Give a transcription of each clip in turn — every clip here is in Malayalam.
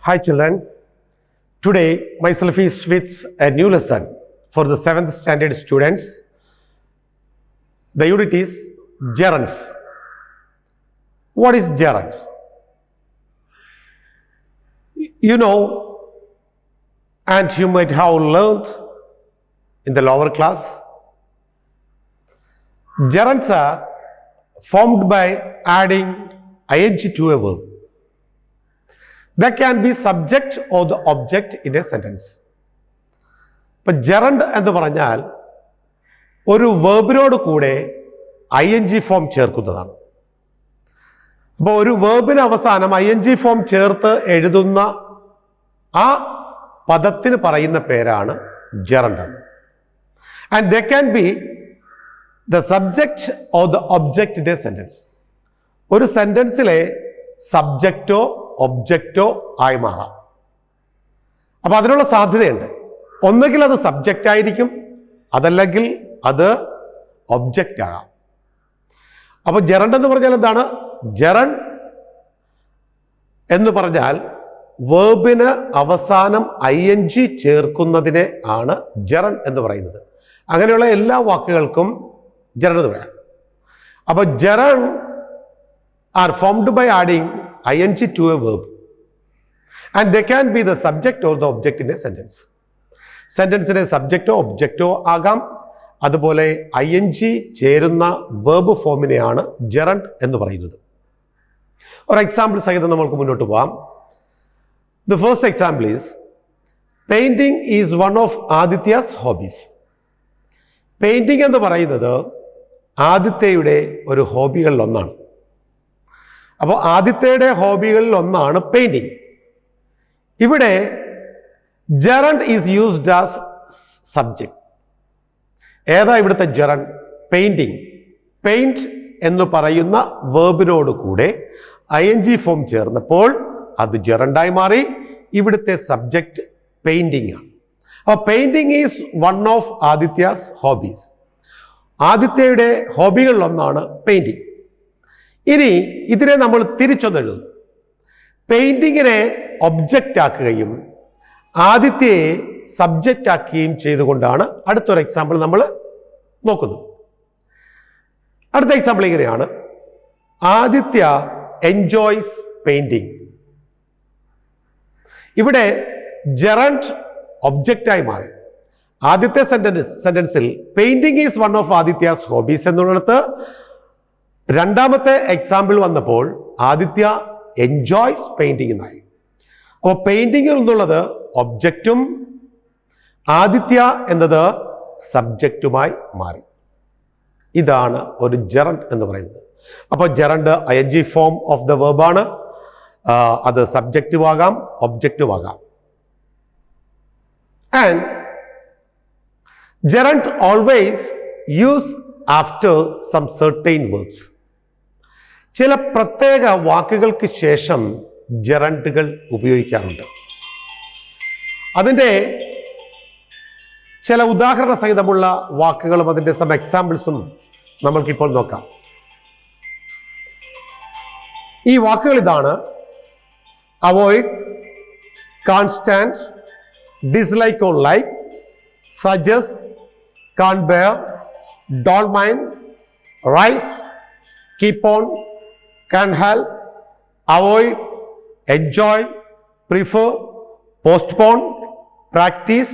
Hi children, today myself is with a new lesson for the 7th standard students. The unit is gerunds. What is gerunds? You know, and you might have learned in the lower class, gerunds are formed by adding ing to a verb. That can be subject or the object in a sentence. ഇപ്പം ജെറണ്ട് എന്ന് പറഞ്ഞാൽ ഒരു വേർബിനോട് കൂടെ ing ഫോം ചേർക്കുന്നതാണ്. അപ്പോൾ ഒരു വേർബിന് അവസാനം ing ഫോം ചേർത്ത് എഴുതുന്ന ആ പദത്തിന് പറയുന്ന പേരാണ് gerund. And they can be the subject or the object in A sentence. ഒരു സെന്റൻസിലെ സബ്ജക്റ്റോ ഒബ്ജക്റ്റോ ആയി മാറാം. അപ്പൊ അതിനുള്ള സാധ്യതയുണ്ട്. ഒന്നുകിൽ അത് സബ്ജക്റ്റ് ആയിരിക്കും, അതല്ലെങ്കിൽ അത് ഒബ്ജക്റ്റ് ആകാം. അപ്പൊ ജെറണ്ട് എന്ന് പറഞ്ഞാൽ എന്താണ്? ജെറണ്ട് എന്ന് പറഞ്ഞാൽ വേർബിന് അവസാനം ing ചേർക്കുന്നതിനെ ആണ് ജെറണ്ട് എന്ന് പറയുന്നത്. അങ്ങനെയുള്ള എല്ലാ വാക്കുകൾക്കും ജെറണ്ട് എന്ന് പറയാം. അപ്പൊ gerund are formed by adding ing to a verb, and they can be the subject or the object in a sentence. സെന്റൻസിനെ സബ്ജക്റ്റോ ഒബ്ജക്റ്റോ ആകാം. അതുപോലെ ing ചേരുന്ന വേർബ് ഫോമിനെയാണ് ജെറണ്ട് എന്ന് പറയുന്നത്. ഒരു എക്സാമ്പിൾ സഹിതം നമുക്ക് മുന്നോട്ട് പോകാം. The first example is, painting is one of Aditya's hobbies. Painting എന്ന് പറയുന്നത് ആദിത്യയുടെ ഒരു ഹോബികളിൽ ഒന്നാണ്. അപ്പോൾ ആദിത്യയുടെ ഹോബികളിൽ ഒന്നാണ് പെയിന്റിംഗ്. ഇവിടെ gerund is used as subject. ഏതാ ഇവിടുത്തെ ജെറണ്ട്? പെയിന്റിംഗ്. പെയിന്റ് എന്ന് പറയുന്ന വേർബിനോട് കൂടെ ing ഫോം ചേർന്നപ്പോൾ അത് ജെറണ്ടായി മാറി. ഇവിടുത്തെ സബ്ജക്റ്റ് പെയിന്റിംഗ് ആണ്. അപ്പോൾ painting is one of Aditya's hobbies. ആദിത്യയുടെ ഹോബികളിൽ ഒന്നാണ് പെയിന്റിംഗ്. ഇനി ഇതിനെ നമ്മൾ തിരിച്ചൊന്നെഴുതും. പെയിന്റിങ്ങിനെ ഒബ്ജക്റ്റ് ആക്കുകയും ആദിത്യയെ സബ്ജക്റ്റ് ആക്കുകയും ചെയ്തുകൊണ്ടാണ് അടുത്തൊരു എക്സാമ്പിൾ നമ്മൾ നോക്കുന്നത്. അടുത്ത എക്സാമ്പിൾ ഇങ്ങനെയാണ്: ആദിത്യ എൻജോയ്സ് പെയിന്റിംഗ്. ഇവിടെ ജെറണ്ട് ഒബ്ജക്റ്റായി മാറി. ആദ്യത്തെ സെന്റൻസിൽ painting is one of Aditya's hobbies എന്നുള്ളിടത്ത് രണ്ടാമത്തെ എക്സാമ്പിൾ വന്നപ്പോൾ ആദിത്യ എൻജോയ്സ് പെയിന്റിംഗ് എന്നായി. അപ്പോൾ പെയിന്റിംഗ് എന്നുള്ളത് ഒബ്ജക്റ്റും ആദിത്യ എന്നത് സബ്ജക്റ്റുമായി മാറി. ഇതാണ് ഒരു ജെറണ്ട് എന്ന് പറയുന്നത്. അപ്പോൾ gerund ing form of the വേർബാണ്. അത് സബ്ജക്റ്റീവ് ആകാം, ഒബ്ജക്റ്റീവ് ആകാം. And gerund always use after some certain verbs. ചില പ്രത്യേക വാക്കുകൾക്ക് ശേഷം ജെറണ്ടുകൾ ഉപയോഗിക്കാറുണ്ട്. അതിൻ്റെ ചില ഉദാഹരണ സഹിതമുള്ള വാക്കുകളും അതിൻ്റെ സം എക്സാമ്പിൾസും നമ്മൾക്കിപ്പോൾ നോക്കാം. ഈ വാക്കുകൾ ഇതാണ്: avoid, can't stand, dislike or like, suggest, can't bear, don't mind, rise, keep on, can help, avoid, enjoy, prefer, postpone, practice,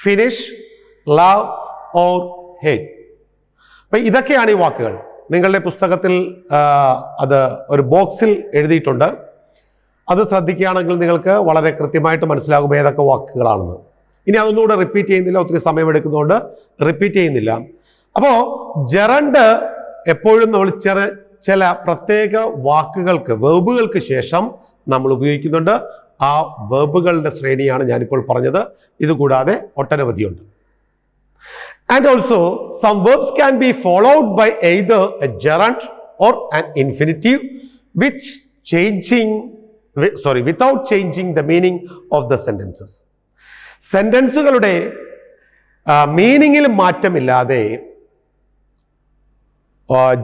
finish, love or hate. അപ്പം ഇതൊക്കെയാണ് ഈ വാക്കുകൾ. നിങ്ങളുടെ പുസ്തകത്തിൽ അത് ഒരു ബോക്സിൽ എഴുതിയിട്ടുണ്ട്. അത് ശ്രദ്ധിക്കുകയാണെങ്കിൽ നിങ്ങൾക്ക് വളരെ കൃത്യമായിട്ട് മനസ്സിലാകും ഏതൊക്കെ വാക്കുകളാണെന്ന്. ഇനി അതൊന്നുകൂടെ റിപ്പീറ്റ് ചെയ്യുന്നില്ല, ഒത്തിരി സമയമെടുക്കുന്നതുകൊണ്ട് റിപ്പീറ്റ് ചെയ്യുന്നില്ല. അപ്പോൾ ജെറണ്ട് എപ്പോഴും നമ്മൾ ചില പ്രത്യേക വാക്കുകൾക്ക്, വേർബുകൾക്ക് ശേഷം നമ്മൾ ഉപയോഗിക്കുന്നുണ്ട്. ആ വേർബുകളുടെ ശ്രേണിയാണ് ഞാനിപ്പോൾ പറഞ്ഞത്. ഇതുകൂടാതെ ഒട്ടനവധിയുണ്ട്. And also some verbs can be followed by either a gerund or an infinitive without changing the meaning of the sentences. സെന്റൻസുകളുടെ മീനിങ്ങിൽ മാറ്റമില്ലാതെ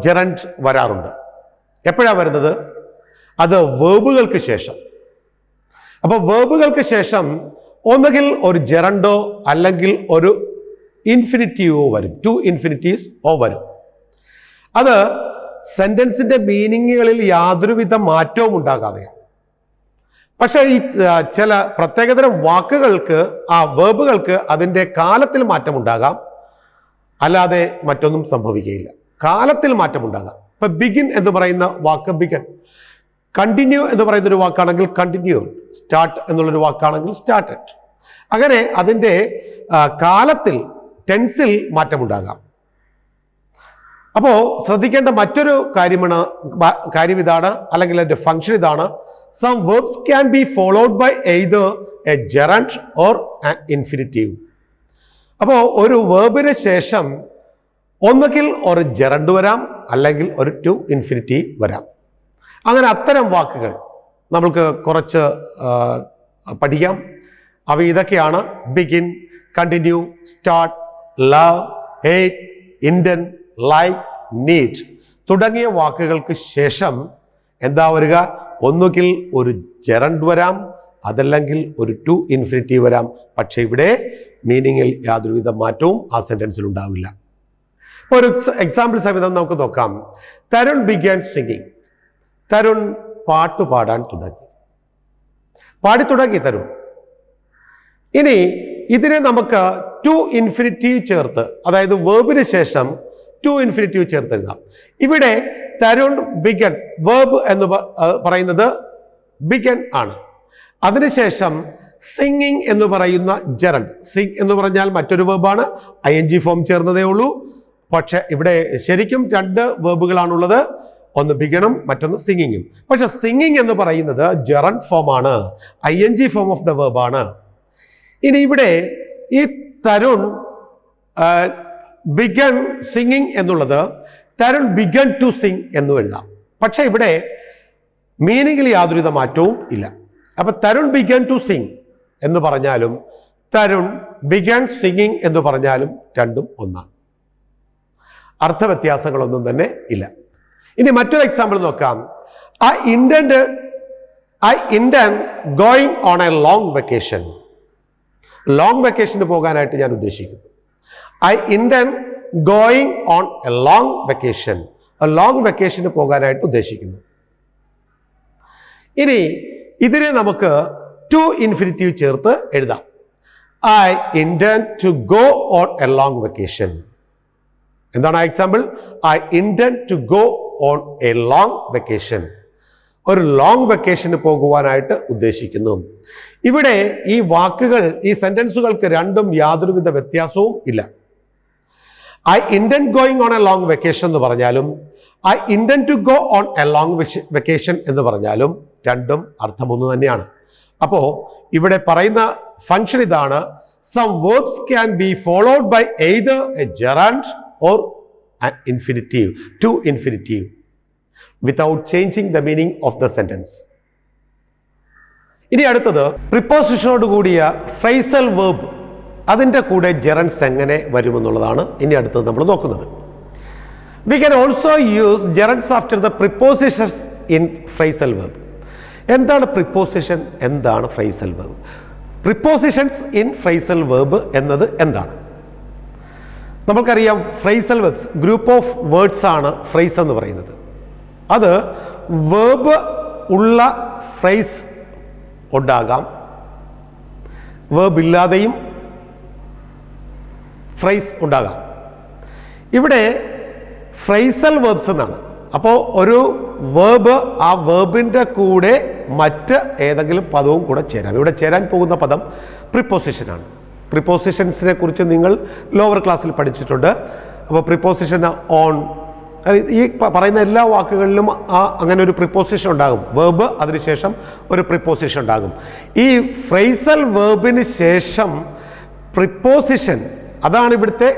ജെറണ്ട് വരാറുണ്ട്. എപ്പോഴാണ് വരുന്നത്? അത് വേർബുകൾക്ക് ശേഷം. അപ്പോൾ വേർബുകൾക്ക് ശേഷം ഒന്നുകിൽ ഒരു ജെറണ്ടോ അല്ലെങ്കിൽ ഒരു ഇൻഫിനിറ്റീവോ വരും, ടു ഇൻഫിനിറ്റീവ്സ് ഓ വരും. അത് സെന്റൻസിന്റെ മീനിങ്ങുകളിൽ യാതൊരുവിധ മാറ്റവും ഉണ്ടാകാതെയാണ്. പക്ഷേ ഈ ചില പ്രത്യേകതരം വാക്കുകൾക്ക്, ആ വേർബുകൾക്ക് അതിൻ്റെ കാലത്തിൽ മാറ്റമുണ്ടാകാം, അല്ലാതെ മറ്റൊന്നും സംഭവിക്കുകയില്ല. കാലത്തിൽ മാറ്റമുണ്ടാകാം. ഇപ്പൊ ബിഗിൻ എന്ന് പറയുന്ന വാക്ക് ബിഗൻ, കണ്ടിന്യൂ എന്ന് പറയുന്ന ഒരു വാക്കാണെങ്കിൽ കണ്ടിന്യൂഡ്, സ്റ്റാർട്ട് എന്നുള്ളൊരു വാക്കാണെങ്കിൽ സ്റ്റാർട്ടഡ്. അങ്ങനെ അതിൻ്റെ കാലത്തിൽ, ടെൻസിൽ മാറ്റമുണ്ടാകാം. അപ്പോൾ ശ്രദ്ധിക്കേണ്ട മറ്റൊരു കാര്യം ഇതാണ്, അല്ലെങ്കിൽ അതിൻ്റെ ഫംഗ്ഷൻ ഇതാണ്. Some verbs can be followed by either a gerund or an infinitive. അപ്പോൾ ഒരു വേർബിന് ശേഷം ഒന്നുകിൽ ഒരു ജെറണ്ട് വരാം, അല്ലെങ്കിൽ ഒരു ടു ഇൻഫിനിറ്റീവ് വരാം. അങ്ങനെ അത്തരം വാക്കുകൾ നമ്മൾക്ക് കുറച്ച് പഠിക്കാം. അവ ഇതൊക്കെയാണ്: begin, continue, start, love, hate, intend, like, need തുടങ്ങിയ വാക്കുകൾക്ക് ശേഷം എന്താ വരിക? ഒന്നുകിൽ ഒരു ജെറണ്ട് വരാം, അതല്ലെങ്കിൽ ഒരു ടു ഇൻഫിനിറ്റീവ് വരാം. പക്ഷേ ഇവിടെ മീനിങ്ങിൽ യാതൊരുവിധ മാറ്റവും ആ സെന്റൻസിൽ ഉണ്ടാവില്ല. ഒരു എക്സാമ്പിൾ സഹിതം നമുക്ക് നോക്കാം. Tarun began singing. തരുൺ പാട്ട് പാടാൻ തുടങ്ങി. പാടി തുടങ്ങി തരുൺ. ഇനി ഇതിനെ നമുക്ക് ടു ഇൻഫിനിറ്റീവ് ചേർത്ത്, അതായത് വേർബിന് ശേഷം ടു ഇൻഫിനിറ്റീവ് ചേർത്ത് എഴുതാം. ഇവിടെ തരുൺ ബിഗൻ, വേർബ് എന്ന് പറയുന്നത് ബിഗൻ ആണ്. അതിനുശേഷം സിംഗിങ് എന്ന് പറയുന്ന ജെറണ്ട്. സിംഗ് എന്ന് പറഞ്ഞാൽ മറ്റൊരു വേർബാണ്, ING ഫോം ചേർന്നതേ ഉള്ളൂ. പക്ഷെ ഇവിടെ ശരിക്കും രണ്ട് വേർബുകളാണുള്ളത്, ഒന്ന് ബിഗണും മറ്റൊന്ന് സിംഗിങ്ങും. പക്ഷെ സിംഗിങ് എന്ന് പറയുന്നത് ജെറണ്ട് ഫോമാണ്, ING ഫോം ഓഫ് ദ വേർബാണ്. ഇനി ഇവിടെ ഈ തരുൺ ബിഗൺ സിംഗിങ് എന്നുള്ളത് തരുൺ ബിഗൺ ടു സിംഗ് എന്നും എഴുതാം. പക്ഷെ ഇവിടെ മീനിങ്ങിൽ യാതൊരുവിധ മാറ്റവും ഇല്ല. അപ്പൊ തരുൺ ബിഗൺ ടു സിംഗ് എന്ന് പറഞ്ഞാലും തരുൺ ബിഗൺ സിംഗിങ് എന്ന് പറഞ്ഞാലും രണ്ടും ഒന്നാണ്. അർത്ഥവ്യത്യാസങ്ങളൊന്നും തന്നെ ഇല്ല. ഇനി മറ്റൊരു എക്സാമ്പിൾ നോക്കാം. I intend going on a long vacation. Long വെക്കേഷന് പോകാനായിട്ട് ഞാൻ ഉദ്ദേശിക്കുന്നു. I intend going on a long vacation. Long വെക്കേഷന് പോകാനായിട്ട് ഉദ്ദേശിക്കുന്നു. ഇനി ഇതിനെ നമുക്ക് ടു ഇൻഫിനിറ്റീവ് ചേർത്ത് എഴുതാം. I intend to go on a long vacation. എന്താണ് ആ example? I intend to go on a long vacation. ഒരു ലോങ് വെക്കേഷന് പോകുവാനായിട്ട് ഉദ്ദേശിക്കുന്നു. ഇവിടെ ഈ വാക്കുകൾ, ഈ സെന്റൻസുകൾക്ക് രണ്ടും യാതൊരുവിധ വ്യത്യാസവും ഇല്ല. I intend going on a long vacation എന്ന് പറഞ്ഞാലും I intend to go on a long vacation എന്ന് പറഞ്ഞാലും രണ്ടും അർത്ഥം ഒന്ന് തന്നെയാണ്. അപ്പോ ഇവിടെ പറയുന്ന ഫംഗ്ഷൻ ഇതാണ്: some verbs can be followed by either a gerund or an infinitive, to infinitive, without changing the meaning of the sentence. ഇനി അടുത്തത് പ്രിപ്പോസിഷനോട് കൂടിയ ഫ്രൈസൽ വേർബ്, അതിൻ്റെ കൂടെ ജെറണ്ട്സ് എങ്ങനെ വരുമെന്നുള്ളതാണ് ഇനി അടുത്തത് നമ്മൾ നോക്കുന്നത്. We can also use gerunds after the prepositions in phrasal verb. എന്താണ് പ്രിപ്പോസിഷൻ? എന്താണ് phrasal verb? Prepositions in phrasal verb എന്നത് എന്താണ്? നമുക്കറിയാം, phrasal webs group of words ആണ് ഫ്രൈസ് എന്ന് പറയുന്നത്. അത് വേർബ് ഉള്ള ഫ്രൈസ് ഉണ്ടാകാം, വേർബ് ഇല്ലാതെയും ഫ്രൈസ് ഉണ്ടാകാം. ഇവിടെ ഫ്രൈസൽ വേർബ്സ് എന്നാണ്. അപ്പോൾ ഒരു വേർബ്, ആ വേർബിൻ്റെ കൂടെ മറ്റ് ഏതെങ്കിലും പദവും കൂടെ ചേരാം. ഇവിടെ ചേരാൻ പോകുന്ന പദം പ്രിപ്പോസിഷനാണ്. പ്രിപ്പോസിഷൻസിനെ കുറിച്ച് നിങ്ങൾ ലോവർ ക്ലാസ്സിൽ പഠിച്ചിട്ടുണ്ട്. അപ്പോൾ പ്രിപ്പോസിഷൻ ഓൺ, ഈ പറയുന്ന എല്ലാ വാക്കുകളിലും അങ്ങനെ ഒരു പ്രിപ്പോസിഷൻ ഉണ്ടാകും. വേർബ്, അതിനുശേഷം ഒരു പ്രിപ്പോസിഷൻ ഉണ്ടാകും. ഈ ഫ്രൈസൽ വേർബിന് ശേഷം പ്രിപ്പോസിഷൻ, അതാണ് ഇവിടുത്തെ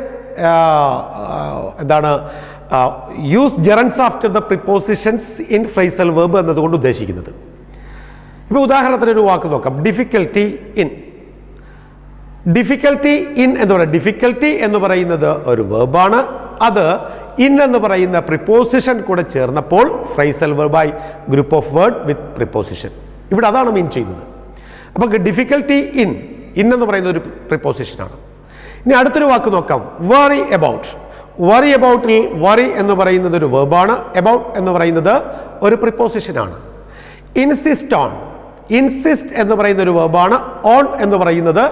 എന്താണ് use gerunds after the prepositions in phrasal verb എന്നതുകൊണ്ട് ഉദ്ദേശിക്കുന്നത്. ഇപ്പോൾ ഉദാഹരണത്തിന് ഒരു വാക്ക് നോക്കാം. Difficulty in. ഡിഫിക്കൽട്ടി ഇൻ എന്ന് പറയുന്നത്, ഡിഫിക്കൽട്ടി എന്ന് പറയുന്നത് ഒരു വേർബാണ്. അത് ഇൻ എന്ന് പറയുന്ന പ്രിപ്പോസിഷൻ കൂടെ ചേർന്നപ്പോൾ ഫ്രൈസൽ വെർബായി group of word with preposition. ഇവിടെ അതാണ് മീൻ ചെയ്യുന്നത്. അപ്പോൾ ഡിഫിക്കൽട്ടി ഇൻ എന്ന് പറയുന്ന ഒരു പ്രിപ്പോസിഷനാണ്. ഇനി അടുത്തൊരു വാക്ക് നോക്കാം, വറി അബൌട്ട്. വറി അബൌട്ടിൽ വറി എന്ന് പറയുന്നത് ഒരു വെർബാണ്, അബൌട്ട് എന്ന് പറയുന്നത് ഒരു പ്രിപ്പോസിഷനാണ്. ഇൻസിസ്റ്റ് ഓൺ, ഇൻസിസ്റ്റ് എന്ന് പറയുന്ന ഒരു വെർബാണ്, ഓൺ എന്ന് പറയുന്നത്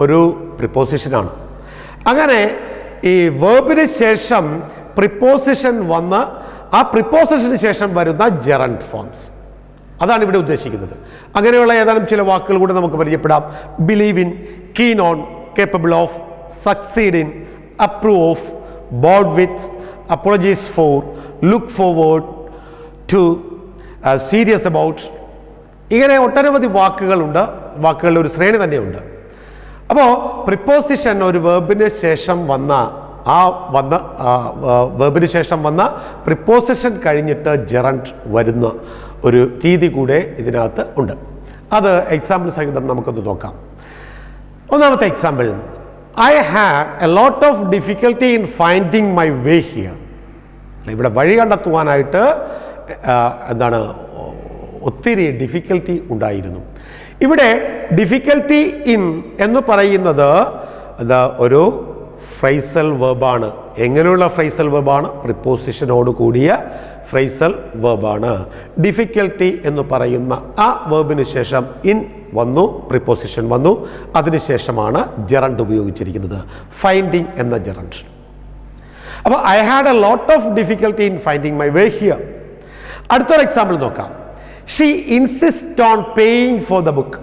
ഒരു പ്രിപ്പോസിഷനാണ്. അങ്ങനെ ഈ വെർബിന് ശേഷം പ്രിപ്പോസിഷൻ വന്ന് ആ പ്രിപ്പോസിഷന് ശേഷം വരുന്ന ജെറൻഡ് ഫോംസ്, അതാണ് ഇവിടെ ഉദ്ദേശിക്കുന്നത്. അങ്ങനെയുള്ള ഏതാനും ചില വാക്കുകൾ കൂടെ നമുക്ക് പരിചയപ്പെടാം. Believe in, keen on, capable of, succeed in, approve of, bored with, apologise for, look forward to, serious about. ഇങ്ങനെ ഒട്ടനവധി വാക്കുകളുണ്ട്, വാക്കുകളുടെ ഒരു ശ്രേണി തന്നെയുണ്ട്. അപ്പോൾ പ്രിപ്പോസിഷൻ ഒരു വെർബിന് ശേഷം വന്ന വെർബിന് ശേഷം വന്ന പ്രിപ്പോസിഷൻ കഴിഞ്ഞിട്ട് ജെറൻഡ് വരുന്ന ഒരു രീതി കൂടെ ഇതിനകത്ത് ഉണ്ട്. അത് എക്സാമ്പിൾ സഹിതം നമുക്കൊന്ന് നോക്കാം. ഒന്നാമത്തെ example, I had a lot of difficulty in finding my way here. ഇവിടെ വഴി കണ്ടെത്തുവാനായിട്ട് ഒത്തിരി ഡിഫിക്കൽട്ടി ഉണ്ടായിരുന്നു. ഇവിടെ ഡിഫിക്കൽട്ടി ഇൻ എന്ന് പറയുന്നത് ഒരു ഫ്രൈസൽ വെർബാണ്. എങ്ങനെയുള്ള ഫ്രൈസൽ വെർബാണ്? പ്രിപ്പോസിഷനോട് കൂടിയ ഫ്രൈസൽ വെർബാണ്. ഡിഫിക്കൽട്ടി എന്ന് പറയുന്ന ആ വെർബിന് ശേഷം ഇൻ വന്നു, പ്രിപ്പോസിഷൻ വന്നു, അതിനുശേഷമാണ് ജെറൻഡ് ഉപയോഗിച്ചിരിക്കുന്നത്, ഫൈൻഡിങ് എന്ന ജെറൻഡ്. അപ്പോൾ I had a lot of difficulty in finding my way here. അടുത്തൊരു എക്സാമ്പിൾ നോക്കാം. She insist on paying for the book.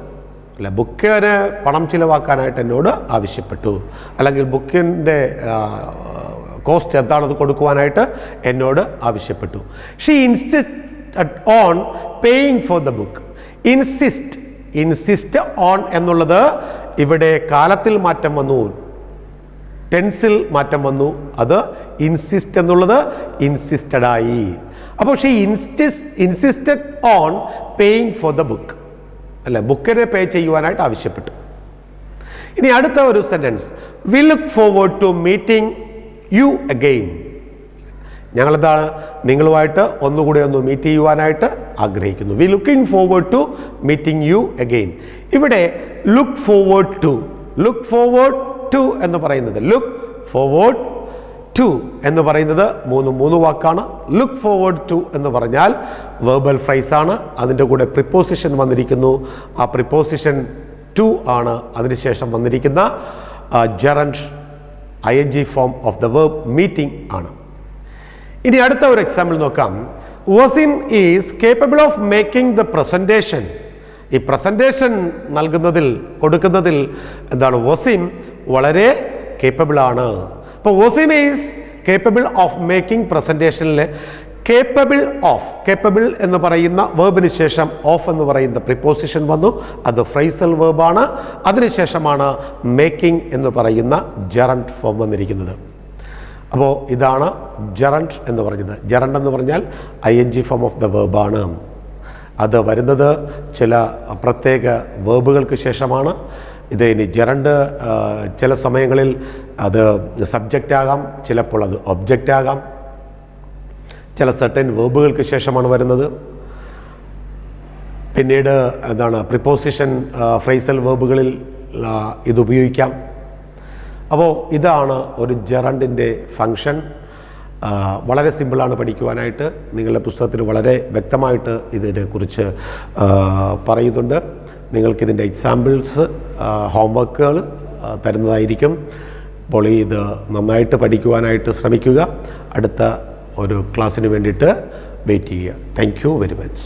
അല്ല, ബുക്കിന് പണം ചിലവാക്കാനായിട്ട് എന്നോട് ആവശ്യപ്പെട്ടു, അല്ലെങ്കിൽ ബുക്കിൻ്റെ കോസ്റ്റ് എന്താണത് കൊടുക്കുവാനായിട്ട് എന്നോട് ആവശ്യപ്പെട്ടു. She insist on paying for the book. Insist on എന്നുള്ളത് ഇവിടെ കാലത്തിൽ മാറ്റം വന്നു, ടെൻസിൽ മാറ്റം വന്നു. അത് ഇൻസിസ്റ്റ് എന്നുള്ളത് ഇൻസിസ്റ്റഡായി. അപ്പോൾ she insisted on paying for the book, അല്ല, ബുക്കിനെ പേ ചെയ്യുവാനായിട്ട് ആവശ്യപ്പെട്ടു. ഇനി അടുത്ത ഒരു sentence, we look forward to meeting you again. ഞങ്ങളെന്താണ് നിങ്ങളുമായിട്ട് ഒന്നുകൂടെ ഒന്ന് മീറ്റ് ചെയ്യുവാനായിട്ട് ആഗ്രഹിക്കുന്നു. We looking forward to meeting you again. ഇവിടെ ലുക്ക് ഫോർവേഡ് ടു എന്ന് പറയുന്നത്, ലുക്ക് ഫോർവേഡ് ടു എന്ന് പറയുന്നത് മൂന്ന് വാക്കാണ്. ലുക്ക് ഫോർവേഡ് ടു എന്ന് പറഞ്ഞാൽ വെർബൽ ഫ്രൈസ് ആണ്, അതിൻ്റെ കൂടെ പ്രിപ്പോസിഷൻ വന്നിരിക്കുന്നു. ആ പ്രിപ്പോസിഷൻ ടു ആണ് അതിനുശേഷം വന്നിരിക്കുന്ന gerund ING form of the verb meeting ആണ്. ഇനി അടുത്ത ഒരു എക്സാമ്പിൾ നോക്കാം. Waseem is capable of making the presentation. ഈ പ്രസൻറ്റേഷൻ കൊടുക്കുന്നതിൽ വസീം വളരെ കേപ്പബിൾ ആണ്. അപ്പോൾ Waseem is capable of making പ്രസൻറ്റേഷനിൽ കേപ്പബിൾ എന്ന് പറയുന്ന വേർബിന് ശേഷം ഓഫ് എന്ന് പറയുന്ന പ്രിപ്പോസിഷൻ വന്നു, അത് ഫ്രൈസൽ വേർബാണ്. അതിനുശേഷമാണ് മേക്കിംഗ് എന്ന് പറയുന്ന ജെറൻഡ് ഫോം വന്നിരിക്കുന്നത്. അപ്പോൾ ഇതാണ് ജെറൻഡ് എന്ന് പറഞ്ഞത്. ജെറൻഡ് എന്ന് പറഞ്ഞാൽ ING ഫോം ഓഫ് ദ വേർബാണ്. അത് വരുന്നത് ചില പ്രത്യേക വേർബുകൾക്ക് ശേഷമാണ്. ഇത് ഇനി ജെറൻഡ് ചില സമയങ്ങളിൽ അത് സബ്ജക്റ്റ് ആകാം, ചിലപ്പോൾ അത് ഒബ്ജക്റ്റ് ആകാം. ചില സർട്ടൻ വേർബുകൾക്ക് ശേഷമാണ് വരുന്നത്. പിന്നീട് പ്രിപ്പോസിഷൻ ഫ്രൈസൽ വേർബുകളിൽ ഇത് ഉപയോഗിക്കാം. അപ്പോൾ ഇതാണ് ഒരു ജെറൻഡിൻ്റെ ഫങ്ഷൻ. വളരെ സിമ്പിളാണ് പഠിക്കുവാനായിട്ട്. നിങ്ങളുടെ പുസ്തകത്തിൽ വളരെ വ്യക്തമായിട്ട് ഇതിനെക്കുറിച്ച് പറയുന്നുണ്ട്. നിങ്ങൾക്കിതിൻ്റെ എക്സാമ്പിൾസ് ഹോംവർക്കുകൾ തരുന്നതായിരിക്കും. അപ്പോൾ ഇത് നന്നായിട്ട് പഠിക്കുവാനായിട്ട് ശ്രമിക്കുക. അടുത്ത ഒരു ക്ലാസ്സിന് വേണ്ടിയിട്ട് വെയിറ്റ് ചെയ്യുക. Thank you very much.